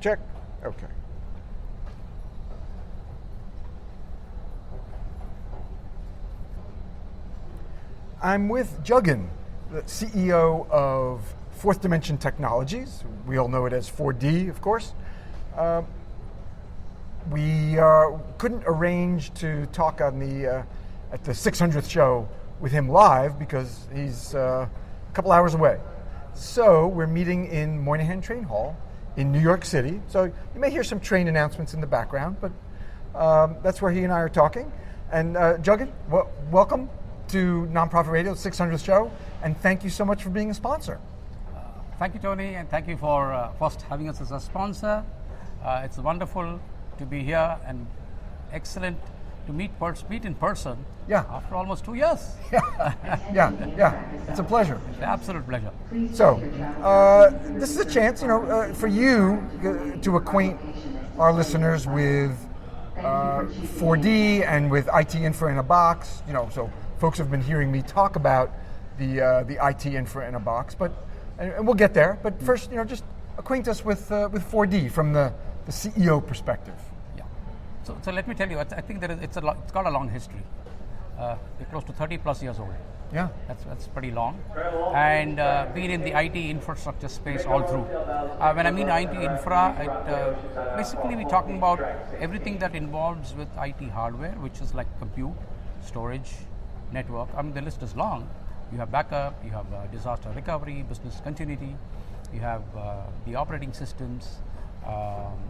Check. Okay. I'm with Jagan, the CEO of Fourth Dimension Technologies. We all know it as 4D, of course. We couldn't arrange to talk on at the 600th show with him live because he's a couple hours away. So we're meeting in Moynihan Train Hall in New York City. So you may hear some train announcements in the background, but that's where he and I are talking. And Jagan, welcome to Nonprofit Radio, 600th show, and thank you so much for being a sponsor. Thank you, Tony, and thank you for first having us as a sponsor. It's wonderful to be here and excellent to meet in person after almost 2 years. Yeah, it's a pleasure. It's an absolute pleasure. So, this is a chance, for you to acquaint our listeners with 4D and with IT infra in a box. So folks have been hearing me talk about the IT infra in a box, and we'll get there. But first, just acquaint us with 4D from the CEO perspective. So let me tell you, I think it's got a long history. We're close to 30 plus years old. Yeah, that's pretty long, and been in the IT infrastructure space all through. When I mean IT infra, basically we're talking about everything that involves with IT hardware, which is like compute, storage, network. I mean, the list is long. You have backup, you have disaster recovery, business continuity, you have the operating systems.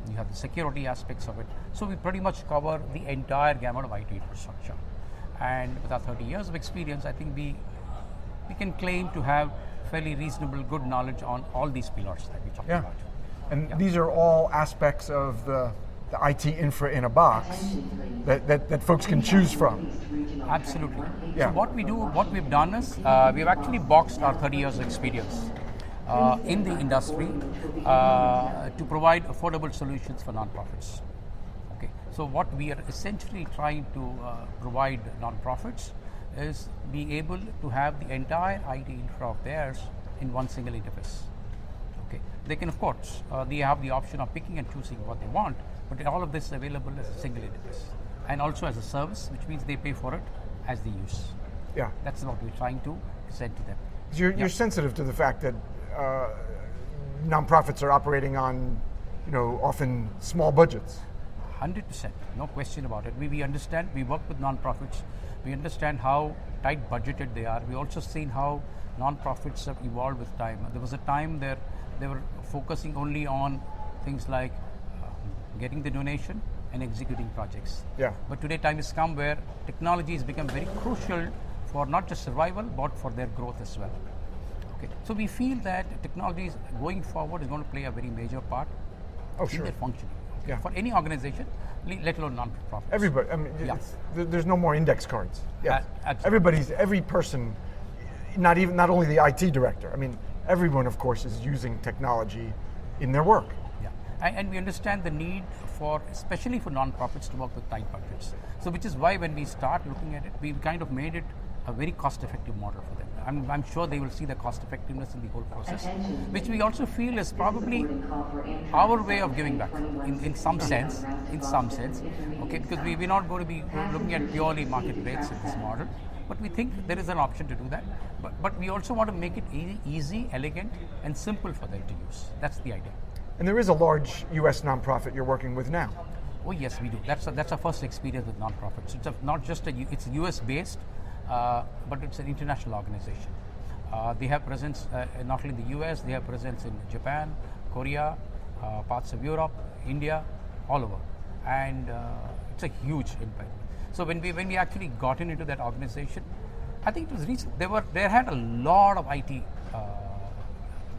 You have the security aspects of it. So we pretty much cover the entire gamut of IT infrastructure. And with our 30 years of experience, I think we can claim to have fairly reasonable, good knowledge on all these pillars that we talked about. And these are all aspects of the IT infra in a box that folks can choose from. Absolutely. Yeah. So what we've done is we've actually boxed our 30 years of experience in the industry to provide affordable solutions for nonprofits. Okay, so what we are essentially trying to provide nonprofits is be able to have the entire IT infra of theirs in one single interface. Okay, they can, of course, they have the option of picking and choosing what they want, but all of this is available as a single interface and also as a service, which means they pay for it as they use. Yeah, that's what we're trying to send to them. You're sensitive to the fact that nonprofits are operating on, often small budgets. 100%, no question about it. We understand, we work with nonprofits, we understand how tight budgeted they are. We also seen how nonprofits have evolved with time. There was a time they were focusing only on things like getting the donation and executing projects. Yeah. But today time has come where technology has become very crucial for not just survival, but for their growth as well. Okay. So we feel that technology going forward is going to play a very major part in their functioning. Okay. For any organization, let alone non-profit. Everybody. I mean, there's no more index cards. Yeah. Every person, not only the IT director. I mean, everyone, of course, is using technology in their work. Yeah. And we understand the need for, especially for non-profits, to work with tight budgets. So which is why when we start looking at it, we've kind of made it a very cost-effective model for them. I'm sure they will see the cost-effectiveness in the whole process, which we also feel is probably our way of giving back in some sense, okay, because we're not going to be looking at purely market rates in this model, but we think there is an option to do that, but we also want to make it easy, elegant, and simple for them to use. That's the idea. And there is a large U.S. nonprofit you're working with now. Oh yes, we do. That's our first experience with nonprofits. It's not just it's US based, but it's an international organization. They have presence not only in the US, they have presence in Japan, Korea, parts of Europe, India, all over, and it's a huge impact. So when we actually gotten into that organization, I think it was recent. They had a lot of IT,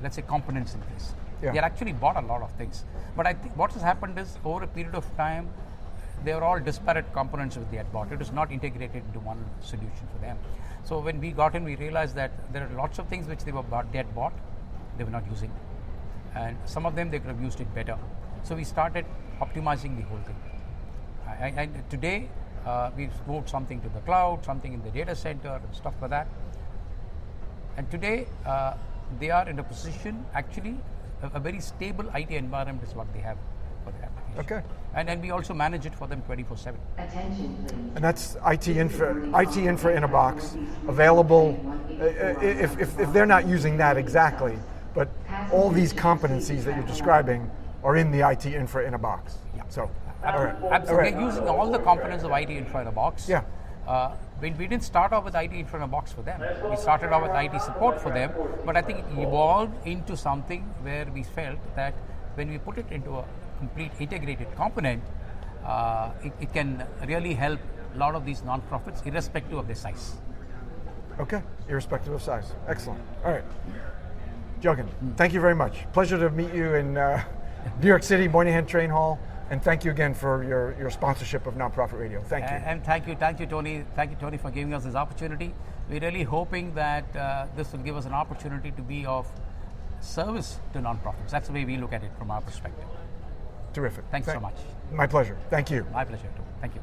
let's say, components in place. Yeah. They had actually bought a lot of things. But I think what has happened is over a period of time, they were all disparate components that they had bought. It was not integrated into one solution for them. So when we got in, we realized that there are lots of things which they had bought, they were not using. And some of them, they could have used it better. So we started optimizing the whole thing. And today, we've moved something to the cloud, something in the data center and stuff like that. And today, they are in a position, actually, a very stable IT environment is what they have for their application. Okay. And we also manage it for them 24/7. And that's IT infra in a box, available if they're not using that exactly, but all these competencies that you're describing are in the IT infra in a box. Yeah. So, Absolutely. All right. Using all the components of IT infra in a box. Yeah. We didn't start off with IT infra in a box for them. We started off with IT support for them, but I think it evolved into something where we felt that when we put it into a complete integrated component, it can really help a lot of these non-profits irrespective of their size. Okay, irrespective of size. Excellent. All right. Jagan, thank you very much. Pleasure to meet you in New York City, Moynihan Train Hall, and thank you again for your sponsorship of Nonprofit Radio. Thank you. And thank you, Tony. Thank you, Tony, for giving us this opportunity. We're really hoping that this will give us an opportunity to be of service to non-profits. That's the way we look at it from our perspective. Terrific. Thanks so much. My pleasure. Thank you. My pleasure too. Thank you.